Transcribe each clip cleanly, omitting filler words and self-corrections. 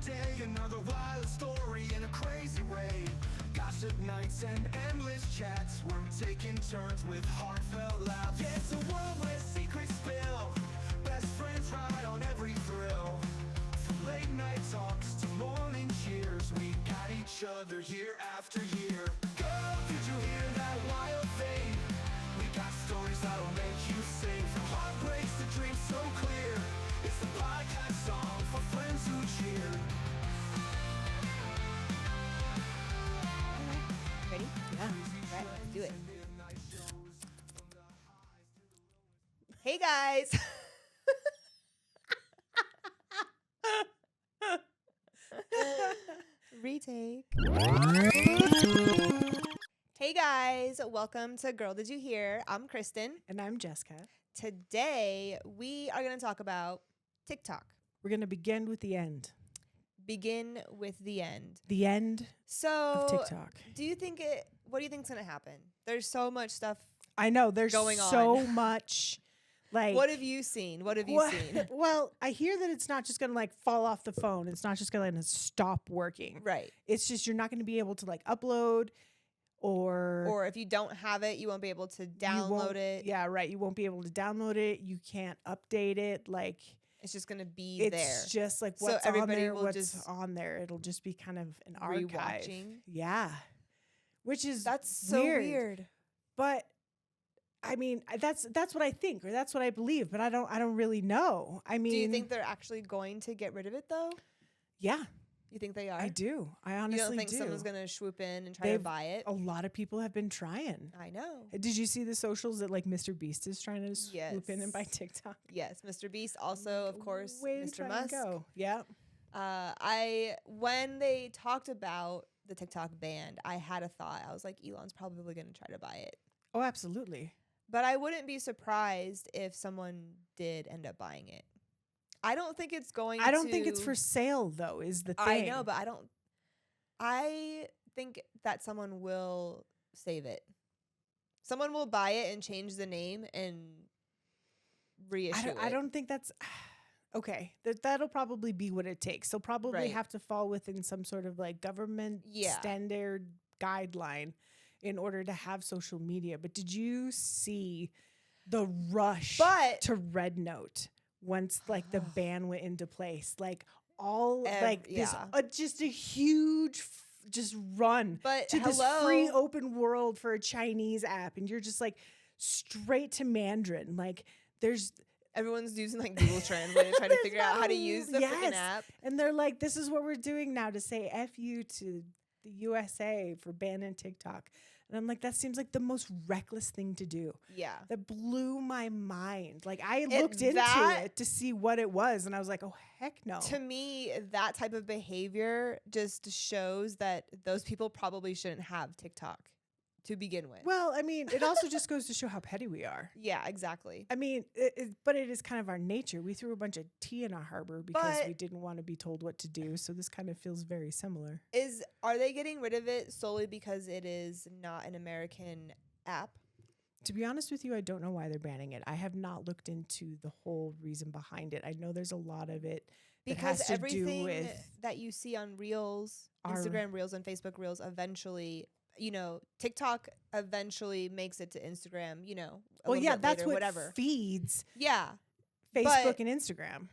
day, another wild story in a crazy way. Gossip nights and endless chats. We're taking turns with heartfelt laughs. Yeah, it's a world where secrets spill. Best friends ride on every thrill. From late night talks to morning cheers, we got each other year after year. Girl, did you hear that wild thing? We got stories that'll make you sing. From heartbreaks to dreams so clear. It's the podcast song for friends who cheer. Ready? Yeah. Right, let's do it. Hey guys. Retake. Hey guys, welcome to Girl Did You Hear? I'm Kristen. And I'm Jessica. Today we are going to talk about TikTok. We're going to begin with the end. Begin with the end. The end So, of TikTok. what do you think's going to happen? There's so much stuff. I know there's going so on. much. Like, What have you seen? What have you seen? Well, I hear that it's not just going to like fall off the phone. It's not just going to stop working. Right. It's just you're not going to be able to like upload or If you don't have it, you won't be able to you download won't- it. Yeah, right. You won't be able to download it. You can't update it. Like It's just going to be it's there. just like So what's on everybody there, will what's just on there. It'll just be kind of an archive. Rewatching. Yeah. Which is That's so weird. But I mean, that's what I think, or that's what I believe, but I don't really know. I mean, Do you think they're actually going to get rid of it though? Yeah, You think they are? I do. I honestly You don't think do. someone's going to swoop in and try to They've- buy it? A lot of people have been trying. I know. Did you see the socials that like Mr. Beast is trying to swoop in and buy Yes. TikTok? Yes, Mr. Beast also, of course, Way to Mr. try and Musk. go. Yeah. When they talked about the TikTok ban, I had a thought. I was like, Elon's probably going to try to buy it. Oh, absolutely. But I wouldn't be surprised if someone did end up buying it. I don't think it's going I don't think it's for sale though. Is the thing. I know, but I think that someone will save it. Someone will buy it and change the name and reissue it. I don't think that's okay. That'll probably be what it takes. They'll probably Right. have to fall within some sort of like government Yeah. standard guideline in order to have social media. But did you see the rush But- to Red Note once like the ban went into place? Like all yeah. just a huge just run But to this hello. free open world for a Chinese app, and you're just like straight to Mandarin. Like there's Everyone's using like Google Translate to try to There's figure out how to not a- use the yes. freaking app. And they're like, this is what we're doing now to say F you to the USA for banning TikTok. And I'm like, that seems like the most reckless thing to do. Yeah. That blew my mind. Like I looked into that- it to see what it was, and I was like, oh heck no. To me, that type of behavior just shows that those people probably shouldn't have TikTok to begin with. Well, I mean, it also just goes to show how petty we are. Yeah, exactly. I mean, but it is kind of our nature. We threw a bunch of tea in a harbor because But- we didn't want to be told what to do. So this kind of feels very similar. Are they getting rid of it solely because it is not an American app? To be honest with you, I don't know why they're banning it. I have not looked into the whole reason behind it. I know there's a lot of it that Because has to do everything with that you see on Reels, Our- Instagram Reels and Facebook Reels eventually, TikTok eventually makes it to Instagram, a well, little yeah, bit that's later, what whatever. feeds Yeah. Facebook and Instagram.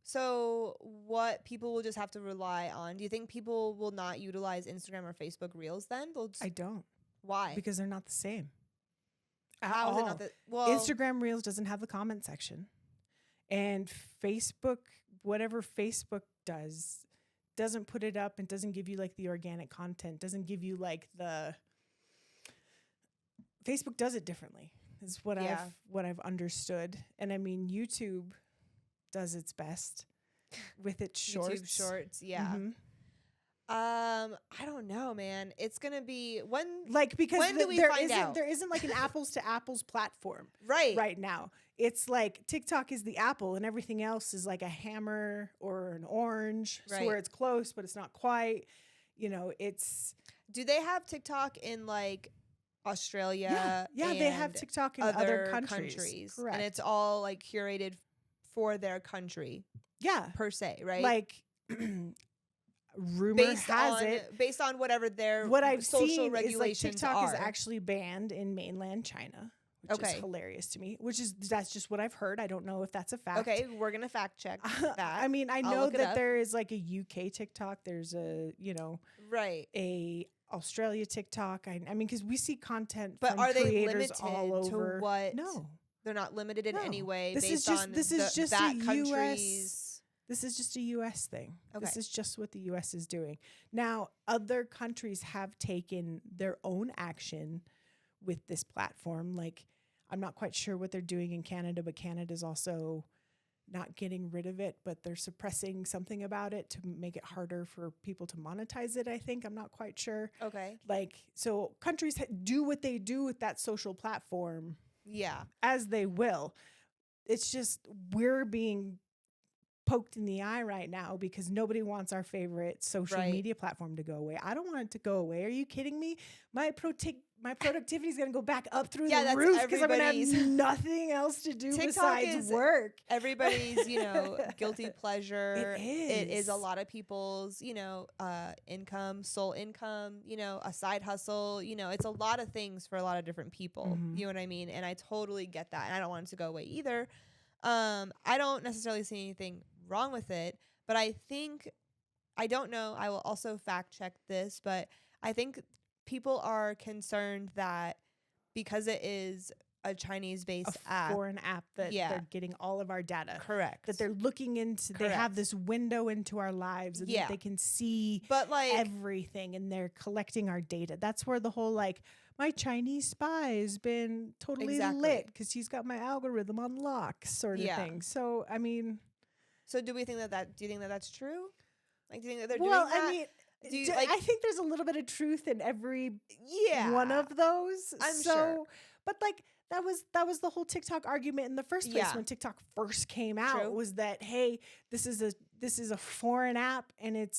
So what people will just have to rely on? Do you think people will not utilize Instagram or Facebook Reels then? They'll just, I don't, why? because they're not the same. At How is it all. not that? Well, Instagram Reels doesn't have the comment section, and Facebook, whatever Facebook does, doesn't put it up and doesn't give you like the organic content. Doesn't give you like the. Facebook does it differently. Is what Yeah. I've understood, and I mean YouTube does its best with its shorts. YouTube Shorts, yeah. Mhm. I don't know, man. It's gonna be when Like because When do we there find isn't out? there isn't like an apples to apples platform right. right now. It's like TikTok is the apple and everything else is like a hammer or an orange. So Right. where it's close but it's not quite. It's Do they have TikTok in like Australia? yeah. They have and TikTok in other countries. Correct. and it's all like curated for their country yeah, per se, right? like rumor based has on it. based on whatever their What I've social seen is like regulations TikTok are. is actually banned in mainland China, which is Okay. hilarious to me. That's just what I've heard. I don't know if that's a fact. Okay, we're gonna fact check that. I mean, I I'll know look it that up. there is like a UK TikTok. There's Right. a Australia TikTok. I mean, because we see content But from are they creators limited all over. to what? No, They're not limited in any No. way This is based just- on this is just that a country's. this is just a US thing. This Okay. is just what the US is doing. Now, other countries have taken their own action with this platform. Like, I'm not quite sure what they're doing in Canada, but Canada's also not getting rid of it, but they're suppressing something about it to make it harder for people to monetize it, I think. I'm not quite sure. Okay. Like, so countries do what they do with that social platform Yeah. as they will. It's just we're being poked in the eye right now because nobody wants our favorite social Right. media platform to go away. I don't want it to go away. Are you kidding me? My productivity is going to go back up through Yeah, the that's roof because I'm going to have everybody's- nothing else to do TikTok besides is work. Everybody's, guilty pleasure. It is a is. lot of people's, income, sole income, a side hustle. It's a lot of things for a lot of different people. Mhm. You know what I mean? And I totally get that. And I don't want it to go away either. I don't necessarily see anything wrong with it, but I don't know. I will also fact check this, but I think people are concerned that because it is a Chinese-based A app. foreign app that Yeah. they're getting all of our data. Correct. That they're looking into, they have Correct. this window into our lives and Yeah. that they can see But like everything and they're collecting our data. That's where the whole like my Chinese spy has been totally Exactly. lit because he's got my algorithm on lock sort of Yeah. thing. So I mean, so do we think do you think that that's true? Like, do you think that they're well, doing that? I mean, Do you, like- I think there's a little bit of truth in every Yeah. one of those. I'm so, sure. But like that was the whole TikTok argument in the first place Yeah. when TikTok first came out. True. Was that hey, this is a foreign app and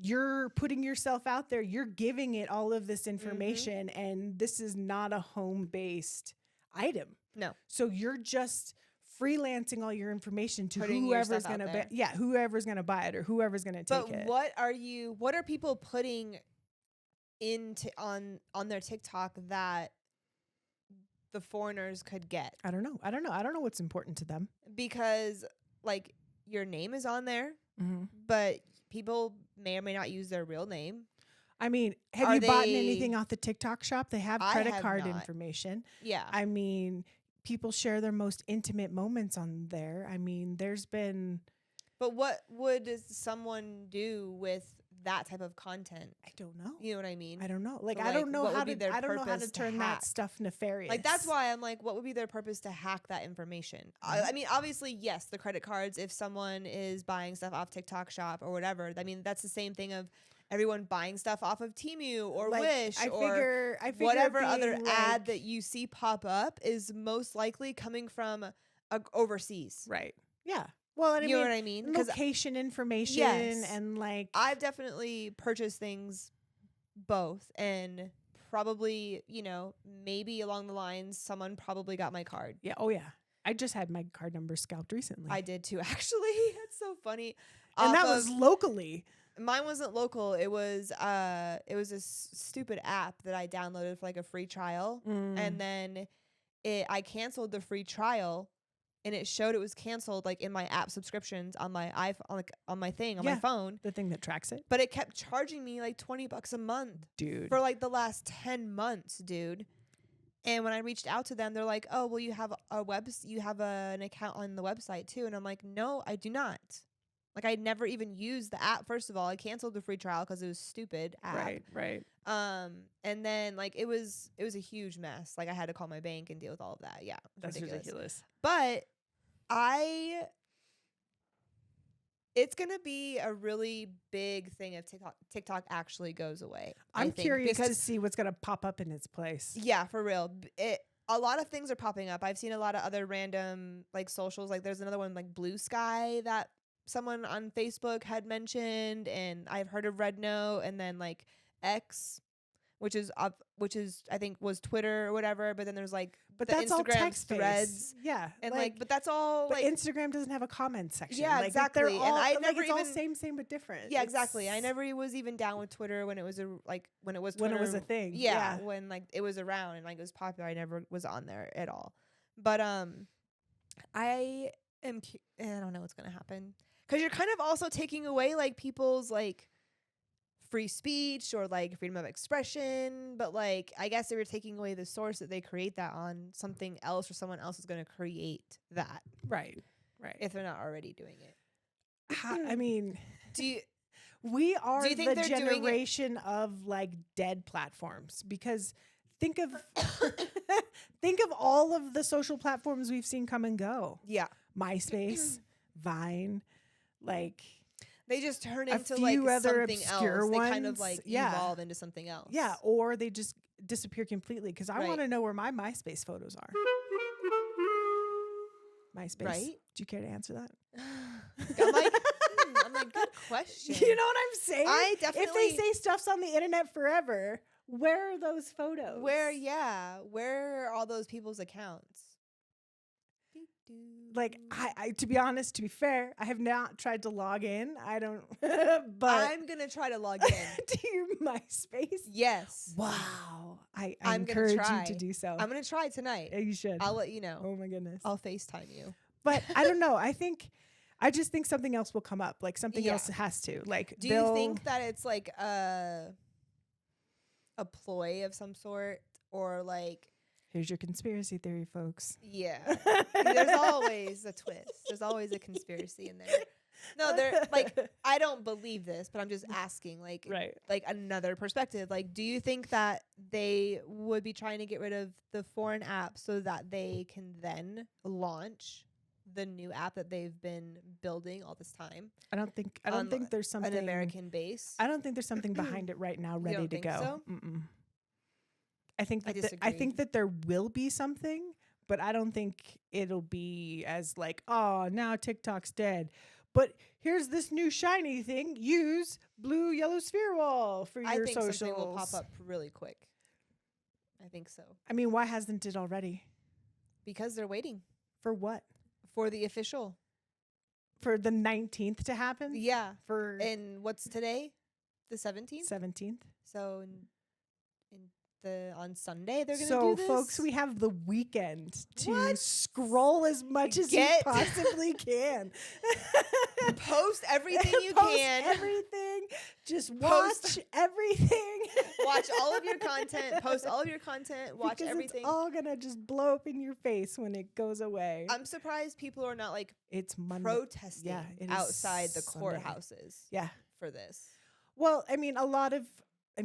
you're putting yourself out there. You're giving it all of this information, and this is not a home-based item. No. So you're just freelancing all your information to Putting your whoever's stuff out gonna there. whoever's gonna buy it or whoever's gonna take But it. what are people putting into on their TikTok that the foreigners could get? I don't know. I don't know what's important to them. Because like your name is on there, Mm-hmm. but people may or may not use their real name. I mean, have Are you bought they- anything off the TikTok shop? They have I credit have card not. information. Yeah. I mean, people share their most intimate moments on there. I mean, there's been But what would someone do with that type of content? I don't know. You know what I mean? I don't know. Like So, I don't know what how would be to their I don't know how to purpose to turn that hack? stuff nefarious. Like that's why I'm like, what would be their purpose to hack that information? I mean, obviously, yes, the credit cards. If someone is buying stuff off TikTok Shop or whatever, I mean, that's the same thing of everyone buying stuff off of Temu or Like, Wish I or figure whatever other being, ad like- that you see pop up is most likely coming from overseas. Right. Yeah. Well, and You know I what mean, I mean? 'Cause location information Yes. and like I've definitely purchased things both, and probably, maybe along the lines, someone probably got my card. yeah. Oh yeah. I just had my card number scalped recently. I did too, actually. That's so funny. and that Off was of- locally. mine wasn't local. It was this stupid app that I downloaded for like a free trial, Mm. and then I canceled the free trial, and it showed it was canceled like in my app subscriptions on my iPhone, like on my thing on my Yeah. phone. The thing that tracks it. But it kept charging me like $20 a month Dude. for like the last 10 months, dude. And when I reached out to them, they're like, "Oh, well, you have an account on the website too." And I'm like, "No, I do not." Like, I never even used the app. First of all, I canceled the free trial because it was stupid app. Right. And then like it was a huge mess. Like I had to call my bank and deal with all of that. Yeah, it was That's ridiculous. ridiculous. But it's gonna be a really big thing if TikTok actually goes away. I I'm think, curious to because see what's gonna pop up in its place. yeah, for real. A lot of things are popping up. I've seen a lot of other random like socials. Like there's another one like Blue Sky that someone on Facebook had mentioned, and I've heard of Red Note, and then like X. which is I think was Twitter or whatever. But then there's like But the that's all Instagram text threads. Yeah. And but that's all but like Instagram doesn't have a comment section. Yeah, Like, exactly. They're And all, I like, never it's all even- same but different. yeah, It's- exactly. I never was even down with Twitter when it was when it was When it Twitter, was a thing. Yeah, when like it was around and like it was popular. I never was on there at all. But I don't know what's gonna happen because you're kind of also taking away like people's like free speech or like freedom of expression. But like I guess they were taking away the source that they create that on, something else or someone else is gonna create that Right. if they're not already doing it. I mean, Do you? we are you think the they're doing it- generation of like dead platforms because think of think of all of the social platforms we've seen come and go. Yeah. MySpace, Vine, like They just turn A into few like other something obscure else. They kind of ones. like Yeah. evolve into something else. yeah, or they just disappear completely because I Right. want to know where my MySpace photos are. MySpace. Right? Do you care to answer that? I'm like, good question. You know what I'm saying? I If they definitely say stuff's on the internet forever, where are those photos? where are all those people's accounts? Like I to be honest, to be fair, I have not tried to log in. I don't but I'm gonna try to log in. to your MySpace. Yes. Wow. I I'm gonna encourage try. you to do so. I'm gonna try tonight. Yeah, you should. I'll let you know. Oh my goodness. I'll FaceTime you. But I don't know. I just think something else will come up. Like something Yeah. else has to. Like Do you think that it's like a ploy of some sort, or like here's your conspiracy theory, folks. yeah? There's always a twist. There's always a conspiracy in there. No, they're like I don't believe this, but I'm just asking like Right. like another perspective. Like, do you think that they would be trying to get rid of the foreign app so that they can then launch the new app that they've been building all this time I don't think on there's something an American base? I don't think there's something behind it right now ready don't to think go. so? Mm-mm. I think I that I think disagree. that there will be something, but I don't think it'll be as like, oh, now TikTok's dead. But here's this new shiny thing. Use blue yellow sphere wall for I your think socials. something will pop up really quick. I think so I mean, why hasn't it already? because they're waiting For what? for the official. For the 19th to happen? Yeah. For And what's today? The 17th. 17th. So on Sunday they're gonna So, do this. folks, we have the weekend to What? scroll as much as you Get- possibly can. post everything you Post can. everything. Just Post- watch everything. Watch all of your content. Post all of your content. Watch because everything. It's all gonna just blow up in your face when it goes away. I'm surprised people are not like It's Monday. protesting Yeah, it is outside the Sunday. courthouses Yeah. for this. Well, I mean, a lot of the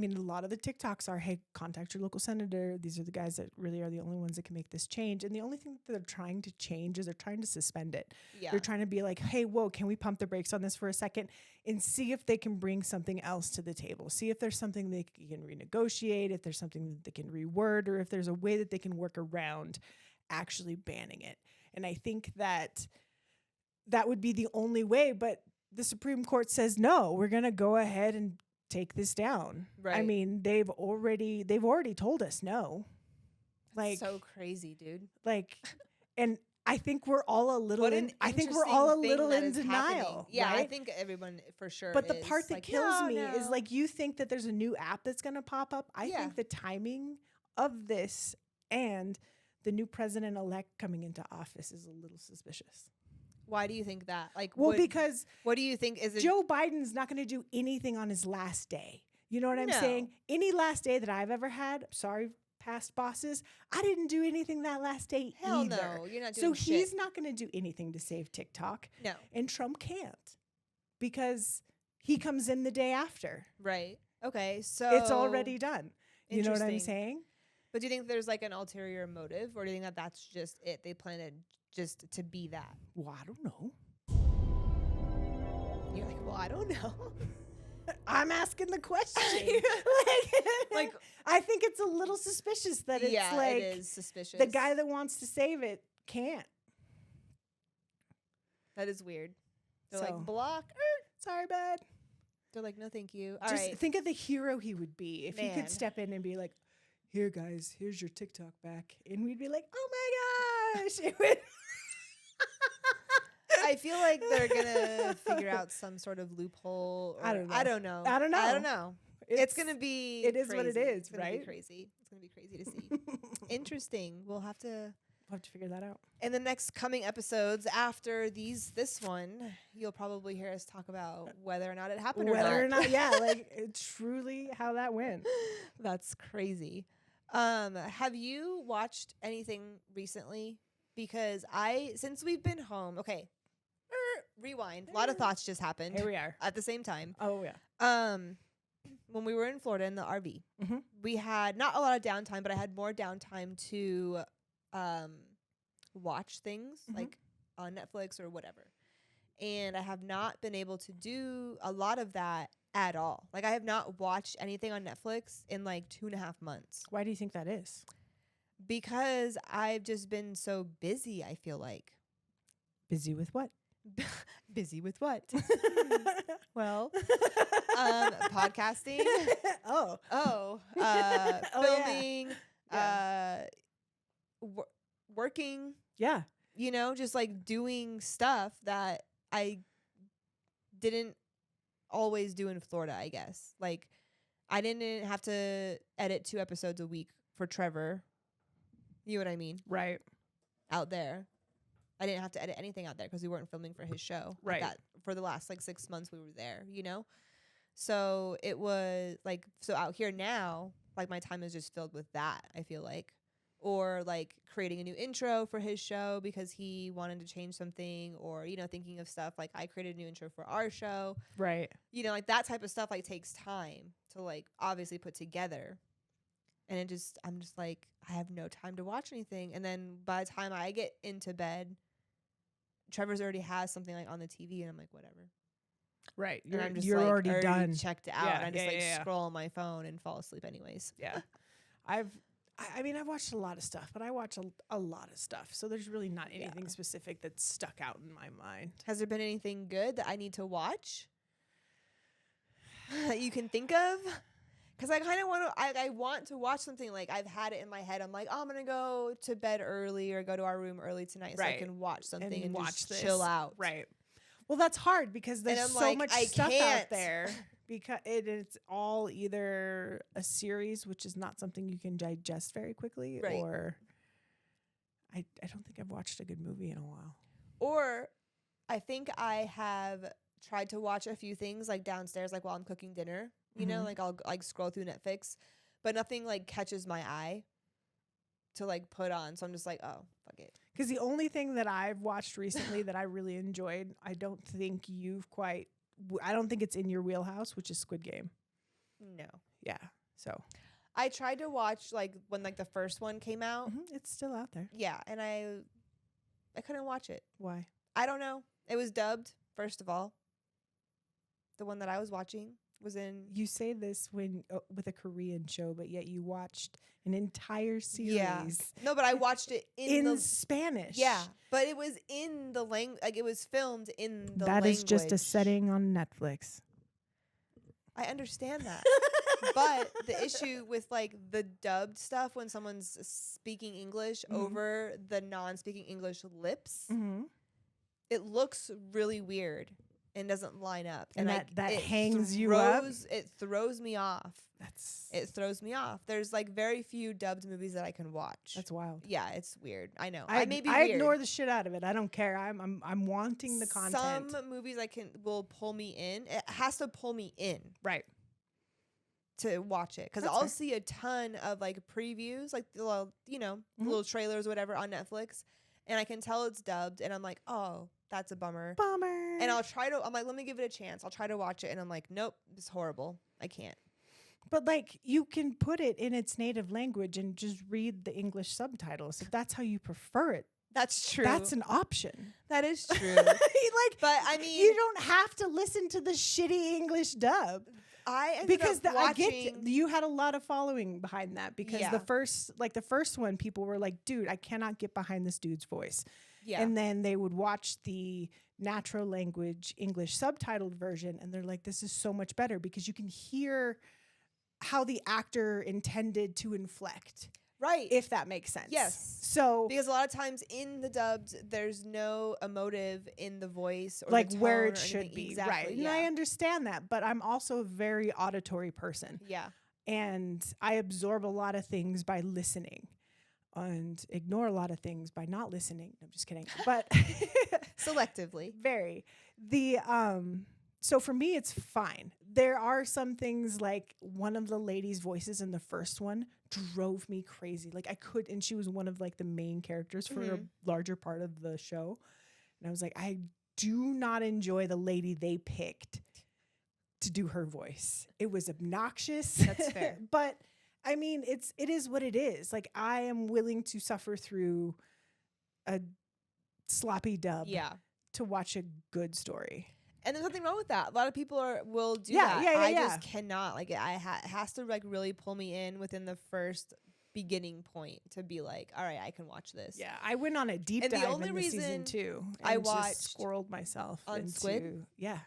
TikToks are, hey, contact your local senator. These are the guys that really are the only ones that can make this change. And the only thing that they're trying to change is they're trying to suspend it. Yeah. They're trying to be like, hey, whoa, can we pump the brakes on this for a second and see if they can bring something else to the table? See if there's something they can renegotiate, if there's something that they can reword, or if there's a way that they can work around actually banning it. And I think that would be the only way. But the Supreme Court says, no, we're going to go ahead and take this down. I Right. mean, they've already told us no. Like, so crazy, dude. like, and I think we're all a little What in, an I think we're all a interesting little thing in that is happening. denial. Yeah, I right? think everyone for sure. But the is part that like, kills no, me is no. like, you think that there's a new app that's going to pop up. I Yeah. think the timing of this and the new president-elect coming into office is a little suspicious. Why do you think that? Like, Well, because what do you think is it? Joe Biden's not going to do anything on his last day. You know what I'm No. saying? Any last day that I've ever had, sorry, past bosses, I didn't do anything that last day Hell either. no, you're not So doing he's shit. not going to do anything to save TikTok. No, And Trump can't because he comes in the day after. right? Okay, so It's already done. You know what I'm Interesting. saying? But do you think there's like an ulterior motive, or do you think that that's just it? They planned it just to be that. Well, I don't know. You're like, well, I don't know. I'm asking the question. Like- I think it's a little suspicious that it's yeah, like it is suspicious. the guy that wants to save it can't. that is weird. They're So. like block. Sorry, bud. They're like, no, thank you. All Just right. think of the hero he would be if he Man. could step in and be like, here, guys, here's your TikTok back. And we'd be like, oh my gosh. It would I feel like they're gonna figure out some sort of loophole. Or, I don't know. I don't know. I don't know. I don't know. It's gonna be. It is what it crazy. is, It's gonna right? Be crazy. It's gonna be crazy to see. Interesting. We'll have to. We'll have to figure that out. In the next coming episodes after this one, you'll probably hear us talk about whether or not it happened Whether or not, yeah, like truly how that went. That's crazy. Have you watched anything recently? Because since we've been home, okay, rewind. A lot of thoughts just happened Here we are. at the same time. Oh, yeah. When we were in Florida in the RV, Mhm. we had not a lot of downtime, but I had more downtime to watch things Mhm. like on Netflix or whatever. And I have not been able to do a lot of that at all. Like I have not watched anything on Netflix in like 2.5 months Why do you think that is? because I've just been so busy. I feel like Busy with what? busy with what? Well, podcasting. Oh. Oh, Oh, yeah. filming, working, Yeah. just like doing stuff that I didn't always do in Florida, I guess. Like I didn't have to edit 2 episodes a week for Trevor. You know what I mean? Right. Out there. I didn't have to edit anything out there because we weren't filming for his show. Right. That for the last like 6 months we were there, So it was like, so out here now, like my time is just filled with that, I feel like. Or like creating a new intro for his show because he wanted to change something, or, thinking of stuff like I created a new intro for our show. Right. Like that type of stuff like takes time to like obviously put together. And I'm just like, I have no time to watch anything. And then by the time I get into bed, Trevor's already has something like on the TV, and I'm like, whatever. Right. And I'm just you're like, already done. checked out. Yeah, And I just yeah. scroll on my phone and fall asleep anyways. Yeah. I've watched a lot of stuff, but I watch a lot of stuff. So there's really not anything specific that's stuck out in my mind. Has there been anything good that I need to watch that you can think of? Because I kind of want to, I want to watch something like I've had it in my head. I'm like, oh, I'm going to go to bed early or go to our room early tonight so I Right. can watch something and watch just this. chill out. Right. Well, that's hard because there's I'm so like, much I stuff can't. out there. Because it's all either a series, which is not something you can digest very quickly, Right. or I don't think I've watched a good movie in a while. Or I think I have tried to watch a few things like downstairs, like while I'm cooking dinner, like I'll like scroll through Netflix, but nothing like catches my eye to like put on. So I'm just like, oh, fuck it. Because the only thing that I've watched recently that I really enjoyed, I don't think it's in your wheelhouse, which is Squid Game. No. Yeah. So I tried to watch like when like the first one came out. it's still out there. Yeah, and I couldn't watch it. Why? I don't know. It was dubbed, first of all. The one that I was watching was in You say this when with a Korean show, but yet you watched an entire series No, but I watched it in the Spanish. Yeah, but it was in the language, like it was filmed in the That language. is just a setting on Netflix. I understand that. But the issue with like the dubbed stuff when someone's speaking English over the non-speaking English lips, it looks really weird and doesn't line up. And it hangs you up? It throws me off. It throws me off. There's like very few dubbed movies that I can watch. That's wild. Yeah, it's weird. I know. I may be I weird. ignore the shit out of it. I don't care. I'm wanting the content. Some movies will pull me in. It has to pull me in Right. to watch it because That's I'll fair. see a ton of like previews, like the little, little trailers, whatever, on Netflix, and I can tell it's dubbed, and I'm like, oh, that's a bummer. Bummer. And I'm like, let me give it a chance. I'll try to watch it, and I'm like, nope, it's horrible. I can't. But like you can put it in its native language and just read the English subtitles if that's how you prefer it. That's true. That's an option. That is true. But I mean, you don't have to listen to the shitty English dub. I ended Because up I watching. get you had a lot of following behind that because Yeah. the first one people were like, dude, I cannot get behind this dude's voice. Yeah. And then they would watch the natural language English subtitled version, and they're like, this is so much better because you can hear how the actor intended to inflect, Right. if that makes sense. Yes. So Because a lot of times in the dubbed, there's no emotive in the voice or like the where tone it or should anything. be. Exactly. Right. Yeah. And I understand that, but I'm also a very auditory person. Yeah. And I absorb a lot of things by listening and ignore a lot of things by not listening. I'm just kidding. But Selectively. very. So for me it's fine. There are some things, like one of the ladies' voices in the first one drove me crazy. Like I could, and she was one of like the main characters for a larger part of the show. And I was like, I do not enjoy the lady they picked to do her voice. It was obnoxious. That's fair. But I mean, it is what it is. Like I am willing to suffer through a sloppy dub Yeah. to watch a good story. And there's nothing wrong with that. A lot of people will do Yeah, that. yeah, yeah, I yeah. just cannot. Like it has to like really pull me in within the first beginning point to be like, all right, I can watch this. Yeah, I went on a deep And the dive only in the season reason 2. I and just watched squirreled myself on into Squid? Yeah.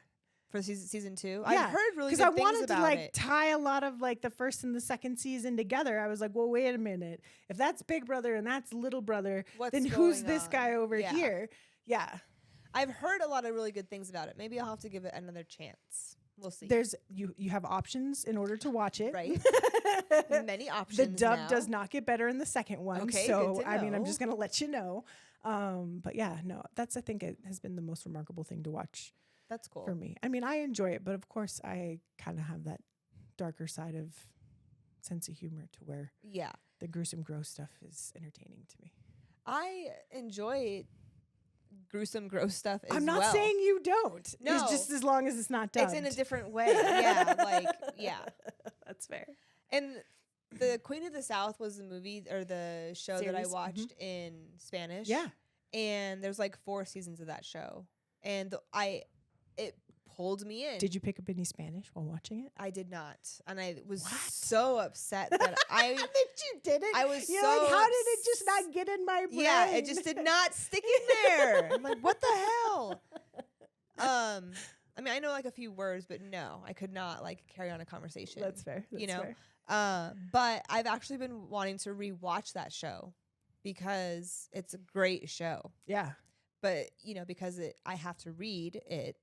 For season 2. Yeah, I've heard really good I things wanted about to like it. tie a lot of like the first and the second season together. I was like, well, wait a minute. If that's Big Brother and that's Little Brother, What's then who's going this on? guy over Yeah. here? Yeah. I've heard a lot of really good things about it. Maybe I'll have to give it another chance. We'll see. There's you have options in order to watch it. Right. Many options. The dub now. does not get better in the second one. Okay, so good to I mean, I'm know. just gonna let you know. But yeah, no, I think it has been the most remarkable thing to watch That's cool. for me. I mean, I enjoy it, but of course I kind of have that darker side of sense of humor to where Yeah. the gruesome, gross stuff is entertaining to me. I enjoy gruesome, gross stuff as I'm not well. saying you don't. No. It's just as long as it's not dubbed. It's in a different way. Yeah. Like, yeah. That's fair. And the Queen of the South was the movie or the show that I Series, watched in Spanish. Yeah. And there's like 4 seasons of that show. And it pulled me in. Did you pick up any Spanish while watching it? I did not. And I was What? so upset that I that you didn't. I was You're so like, how did it just not get in my brain? Yeah, it just did not stick in there. I'm like, what the hell? I mean, I know like a few words, but no, I could not like carry on a conversation. That's fair. That's you know? fair. But I've actually been wanting to rewatch that show because it's a great show. Yeah. But, you know, because I have to read it,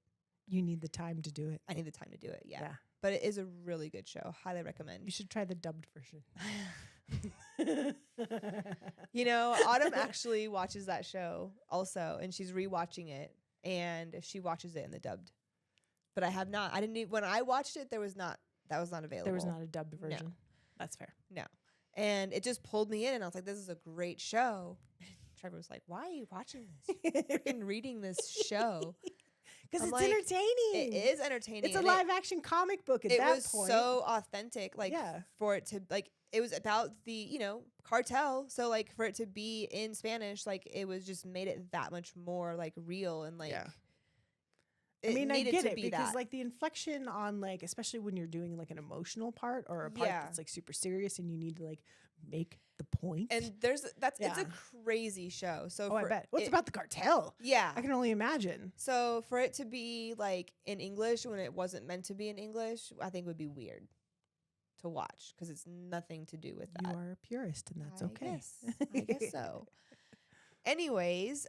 You need the time to do it. I need the time to do it. Yeah. Yeah. But it is a really good show. Highly recommend. You should try the dubbed version. You know, Autumn actually watches that show also, and she's rewatching it, and she watches it in the dubbed. But I have not. I didn't. When I watched it, that was not available. There was not a dubbed version. That's fair. No. And it just pulled me in, and I was like, this is a great show. Trevor was like, why are you watching this? Freaking reading this show. Because I'm it's like, entertaining. It is entertaining. It's a and live action comic book at it that was point. so authentic, like Yeah. for it to like it was about the, you know, cartel. So like for it to be in Spanish, like it was just made it that much more like real and like Yeah. it I mean, I needed get to it be because that. like the inflection on like, especially when you're doing like an emotional part or a part Yeah. that's like super serious and you need to like make the point. And it's a Yeah. crazy show. So oh, I for bet. What's it- about the cartel? Yeah. I can only imagine. So for it to be like in English when it wasn't meant to be in English, I think would be weird to watch because it's nothing to do with that. You are a purist, and that's okay. I guess so. Anyways,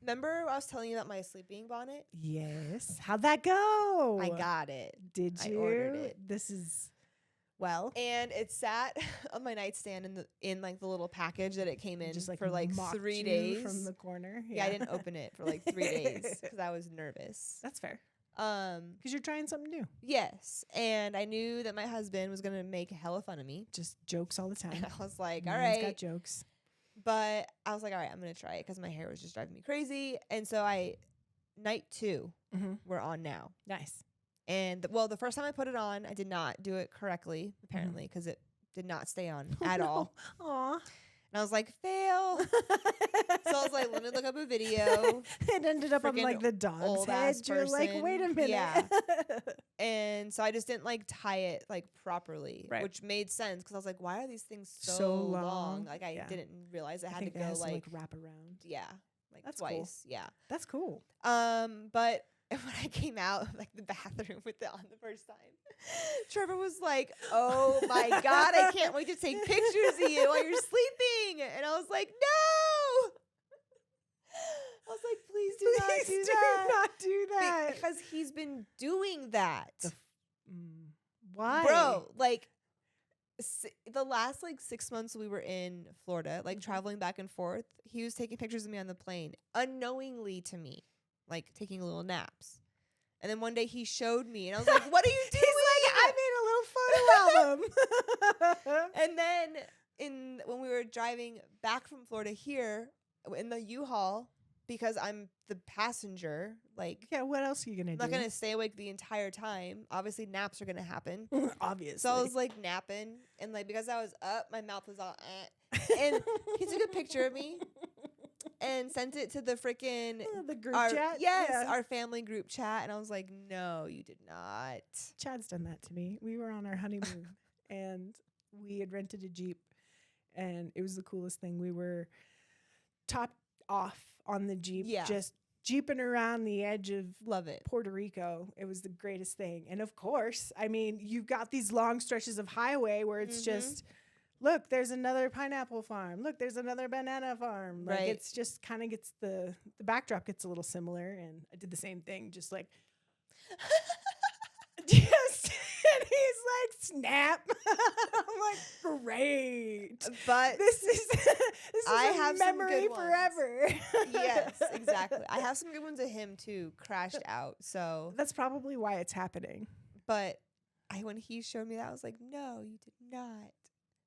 remember I was telling you about my sleeping bonnet? Yes. How'd that go? I got it. Did I you? ordered it. This is well. And it sat on my nightstand in like the little package that it came in Just like for like mocked 3 you days. from the corner. Yeah, I didn't open it for like 3 days because I was nervous. That's fair. Because you're trying something new. Yes, and I knew that my husband was gonna make hella fun of me. Just jokes all the time. And I was like, all Man's right. got jokes. But I was like, all right, I'm gonna try it because my hair was just driving me crazy. And so night 2, Mm-hmm. we're on now. Nice. And the first time I put it on, I did not do it correctly, apparently, because it did not stay on at all. Aw. And I was like, fail. So I was like, let me look up a video. It ended up on Freaking like the dog's old head. ass You're like, person. wait a minute. Yeah. And so I just didn't like tie it like properly, Right. which made sense because I was like, why are these things so, So long? long. Like I Yeah. didn't realize I I had think to it go has like, to like wrap around. yeah, like That's cool. twice. Yeah. That's cool. But when I came out of like the bathroom with it on the first time, Trevor was like, "Oh my God, I can't wait to take pictures of you while you're sleeping." And I was like, "No." I was like, "Please do not Please do do that." not do that. Because he's been doing that. Why? Bro, like the last like 6 months we were in Florida, like traveling back and forth, he was taking pictures of me on the plane unknowingly to me, like taking little naps. And then one day he showed me and I was like, "What are you doing?" He's like, "I made a little photo album." And then when we were driving back from Florida here in the U-Haul, because I'm the passenger, like, yeah, what else are you gonna I'm do? not gonna stay awake the entire time. Obviously, naps are gonna happen. Obviously. So I was like napping, and like because I was up, my mouth was all. And he took a picture of me and sent it to the freaking the group our, chat. Yes, Yeah. our family group chat, and I was like, "No, you did not." Chad's done that to me. We were on our honeymoon and we had rented a Jeep, and it was the coolest thing. We were topped off on the Jeep, Yeah. just jeeping around the edge of Love it. Puerto Rico. It was the greatest thing. And of course, I mean, you've got these long stretches of highway where it's just, look, there's another pineapple farm. Look, there's another banana farm. Like, Right. it's just kind of gets the backdrop gets a little similar. And I did the same thing, just like, and he's like, snap. I'm like, great. But This is I a have some memory good ones. forever. yes, exactly. I have some good ones of him too, crashed out. So, That's probably why it's happening. but when he showed me that, I was like, "No, you did not."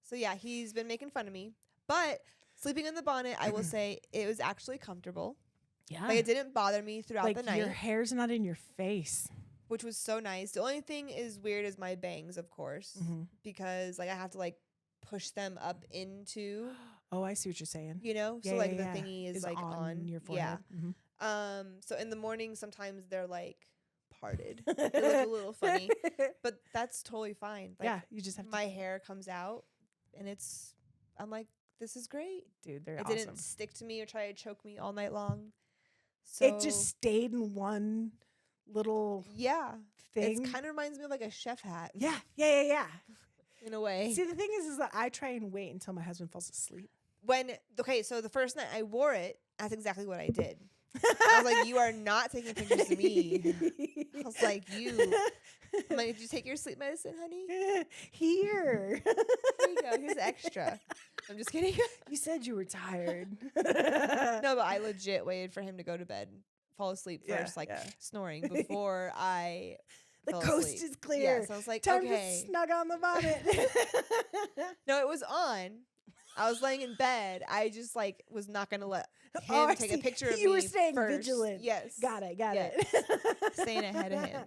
So yeah, he's been making fun of me. But sleeping in the bonnet, I will say it was actually comfortable. Yeah. Like it didn't bother me throughout like the night, your hair's not in your face. which was so nice. The only thing is weird is my bangs, of course, because like I have to like push them up into, Oh, I see what you're saying. you know, Yeah, so like yeah, the yeah. thingy is Is like on your forehead. Yeah. Mhm. So in the morning sometimes they're like parted. They look a little funny, but that's totally fine. Like, yeah, you just have my hair comes out and I'm like, this is great. to, dude, they're It awesome. didn't stick to me or try to choke me all night long. So It just stayed in one little yeah, thing. it kind of reminds me of like a chef hat. yeah. In a way. See, the thing is that I try and wait until my husband falls asleep. So the first night I wore it, that's exactly what I did. I was like, "You are not taking pictures of me." I was like, I'm like, "Did you take your sleep medicine, honey? Here. Here you go. Here's extra." I'm just kidding. You said you were tired. No, but I legit waited for him to go to bed, fall asleep Yeah, first, like yeah. snoring before I The fell coast asleep. is clear. Yeah, so I was like, Time okay. to snug on the bonnet. No, it was on. I was laying in bed. I just like was not gonna let him I take a see. picture of You me were staying first. vigilant. Yes. Got it. Yes. Staying ahead of him.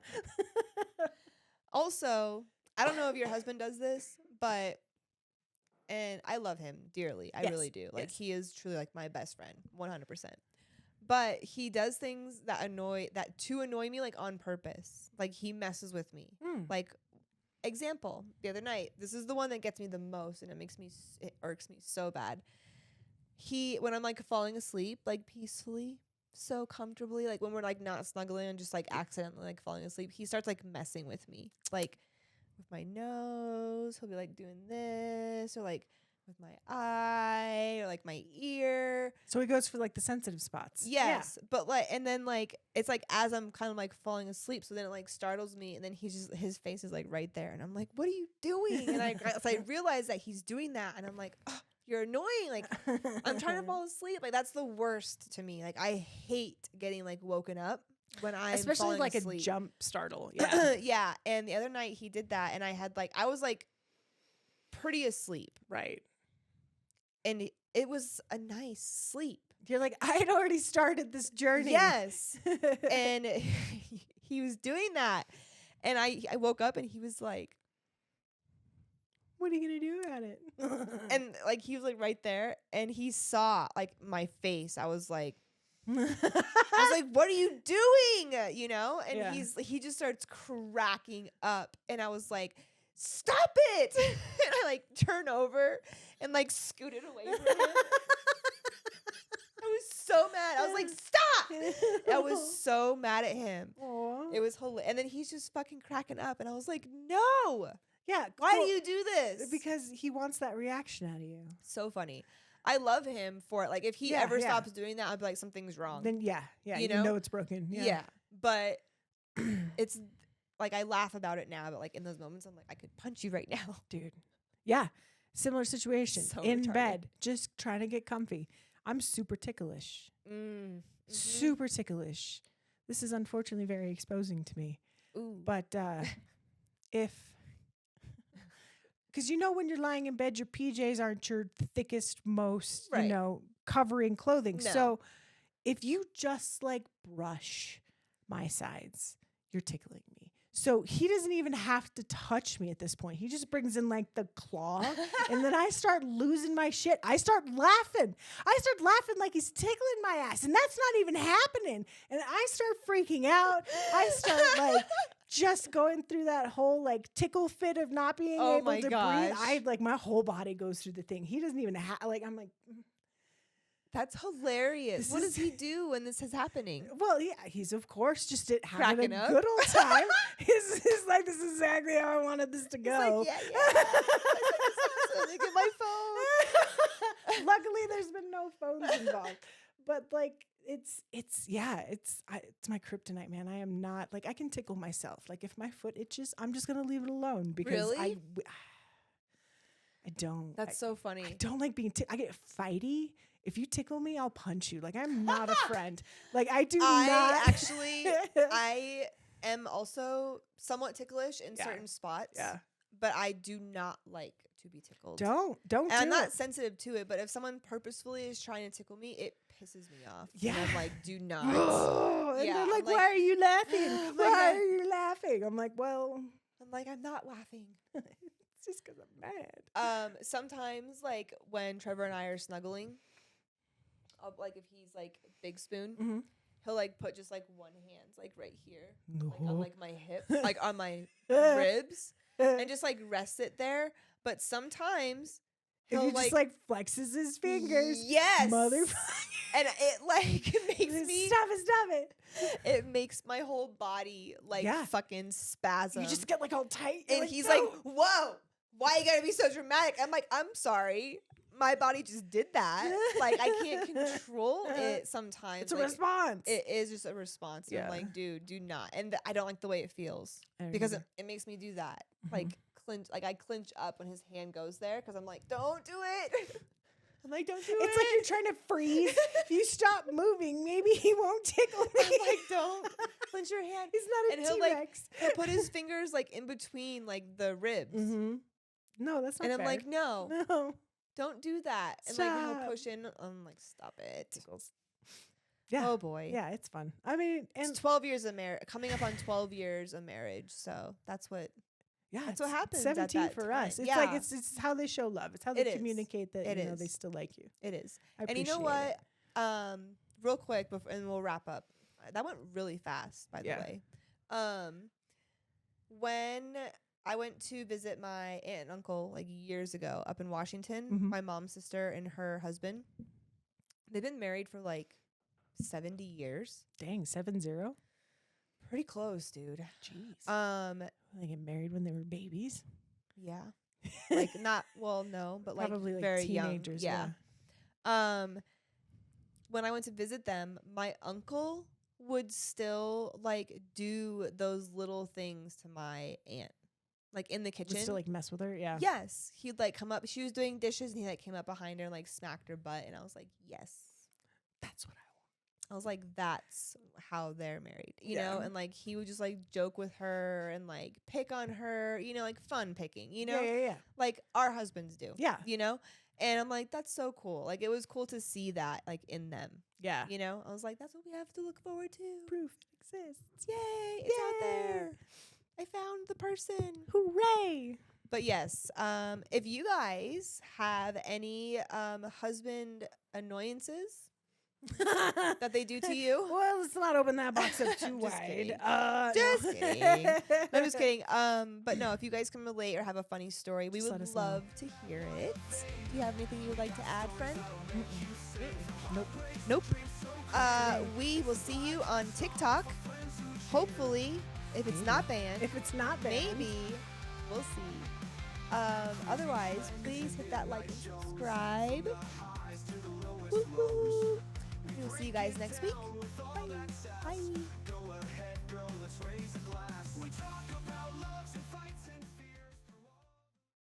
Also, I don't know if your husband does this, and I love him dearly. I Yes, really do. Like yes. he is truly like my best friend, 100%. But he does things that annoy me like on purpose. Like he messes with me. Like example, the other night, this is the one that gets me the most and it irks me so bad. When I'm like falling asleep, like peacefully, so comfortably, like when we're like not snuggling and just like accidentally like falling asleep, he starts like messing with me, like with my nose. He'll be like doing this, or like with my eye, or like my ear. So he goes for like the sensitive spots. Yes, but like, and then like it's like as I'm kind of like falling asleep, so then it like startles me, and then his face is like right there, and I'm like, "What are you doing?" And I realize that he's doing that, and I'm like, "Oh, you're annoying!" Like I'm trying to fall asleep. Like that's the worst to me. Like I hate getting like woken up when I'm especially falling like asleep. a jump startle. Yeah. Yeah. And the other night he did that, and I was like pretty asleep, Right. and it was a nice sleep. You're like, I had already started this journey. Yes. And he was doing that, and I woke up and he was like, what are you gonna do about it? and like he was like right there, and he saw like my face. I was like, "What are you doing?" You know? And Yeah. he just starts cracking up, and I was like, "Stop it!" And I like turn over and like scooted away from him. I was so mad. I was like, stop. I was so mad at him. Aw. It was hilarious. And then he's just fucking cracking up. And I was like, no. Yeah. Why well, do you do this? Because he wants that reaction out of you. So funny. I love him for it. Like, if he Yeah, ever yeah. stops doing that, I'd be like, something's wrong. Then yeah, You you know? know it's broken. Yeah. But it's like, I laugh about it now. But like, in those moments, I'm like, I could punch you right now. Dude. Yeah. Similar situation. So in retarded. bed, just trying to get comfy. I'm super ticklish. Super ticklish. This is unfortunately very exposing to me. Ooh. But if, because when you're lying in bed, your PJs aren't your thickest, most, Right. covering clothing. No. So if you just like brush my sides, you're tickling me. So he doesn't even have to touch me at this point. He just brings in like the claw and then I start losing my shit. I start laughing. Like he's tickling my ass and that's not even happening. And I start freaking out. I start like just going through that whole like tickle fit of not being Oh able my to gosh. breathe. My whole body goes through the thing. He doesn't even have I'm like, That's hilarious. This What is- does he do when this is happening? well, yeah, he's of course just having Cracking a up. good old time. He's like, this is exactly how I wanted this to He's go. like, yeah. Look at my phone. Luckily, there's been no phones involved. But like, it's my kryptonite, man. I am not like I can tickle myself. Like if my foot itches, I'm just gonna leave it alone because Really? I don't. That's so funny. I don't like being. I get fighty. If you tickle me, I'll punch you. Like I'm not a friend. Like I do not. I am also somewhat ticklish in Yeah. certain spots. Yeah. But I do not like to be tickled. Don't And do I'm not it. sensitive to it, but if someone purposefully is trying to tickle me, it pisses me off. Yeah. And I'm like, do not. And Yeah, they're I'm like, like, why are you laughing? oh my Why God. are you laughing? I'm like, well, I'm not laughing. it's just because I'm mad. Sometimes like when Trevor and I are snuggling, like if he's like big spoon, Mm-hmm. he'll like put just like one hand like right here, like No. on like my hip, like on my ribs, and just like rest it there. But sometimes If he'll he just like flexes his fingers. yes, Motherfucker. and it like makes me Stop it. it makes my whole body like Yeah. fucking spasm. You just get like all tight. You're and he's "No." like, "Whoa, why you gotta be so dramatic?" I'm like, "I'm sorry, my body just did that. Like I can't control it sometimes. It's a like, response. It is just a response. And I'm Yeah. like, dude, do not. And I don't like the way it feels I don't because either. it makes me do that. Mhm. Like clinch, like I clinch up when his hand goes there because I'm like, don't do it. I'm like, don't do It's it. like you're trying to freeze. If you stop moving, maybe he won't tickle me. I'm like, don't clench your hand. He's not a And he'll, like, T-Rex. He'll put his fingers like in between like the ribs, Mm-hmm. No, that's not and I'm fair. like, no, no. don't do that. And like he'll Stop. push in. I'm like, stop it. Yeah. Oh boy. Yeah, it's fun. I mean, It's and 12 years of marriage, coming up on 12 years of marriage. So that's what. yeah, That's what it's happens at 17 that for time. us. It's like Yeah. it's how they show love. It's how they It is. communicate that It they is. still like you. It is. I And you know appreciate what? it. Real quick, and we'll wrap up. That went really fast, by the Yeah. way. When I went to visit my aunt and uncle like years ago up in Washington, Mhm. my mom's sister and her husband, they've been married for like 70 years. Dang, 7-0. Pretty close, dude. Jeez. They get married when they were babies. Yeah. Like not no, but like Probably like very teenagers. young. Yeah. When I went to visit them, my uncle would still like do those little things to my aunt, like in the Would kitchen. still like mess with her. Yeah. Yes, he'd like come up. She was doing dishes, and he like came up behind her and like smacked her butt. And I was like, yes, That's what I I was like, that's how they're married, you Yeah. know. And like he would just like joke with her and like pick on her, you know, like fun picking, you know, Yeah. like our husbands do, Yeah. you know. And I'm like, that's so cool. Like it was cool to see that like in them. Yeah. You know, I was like, that's what we have to look forward to. Proof exists. Yay, it's out Yay. there. I found the person. Hooray. But yes, if you guys have any husband annoyances that they do to you, Well, let's not open that box up too Just wide. kidding. No. Just kidding. I'm just kidding. But no, if you guys can relate or have a funny story, we Just let would us know. love to hear it. Do you have anything you would like to add, friend? Nope. Nope. We will see you on TikTok. Hopefully, if it's not banned. If it's not banned. Maybe. We'll see. Otherwise, please hit that like and subscribe. Woo-hoo. We'll see you guys next week. Bye. Bye.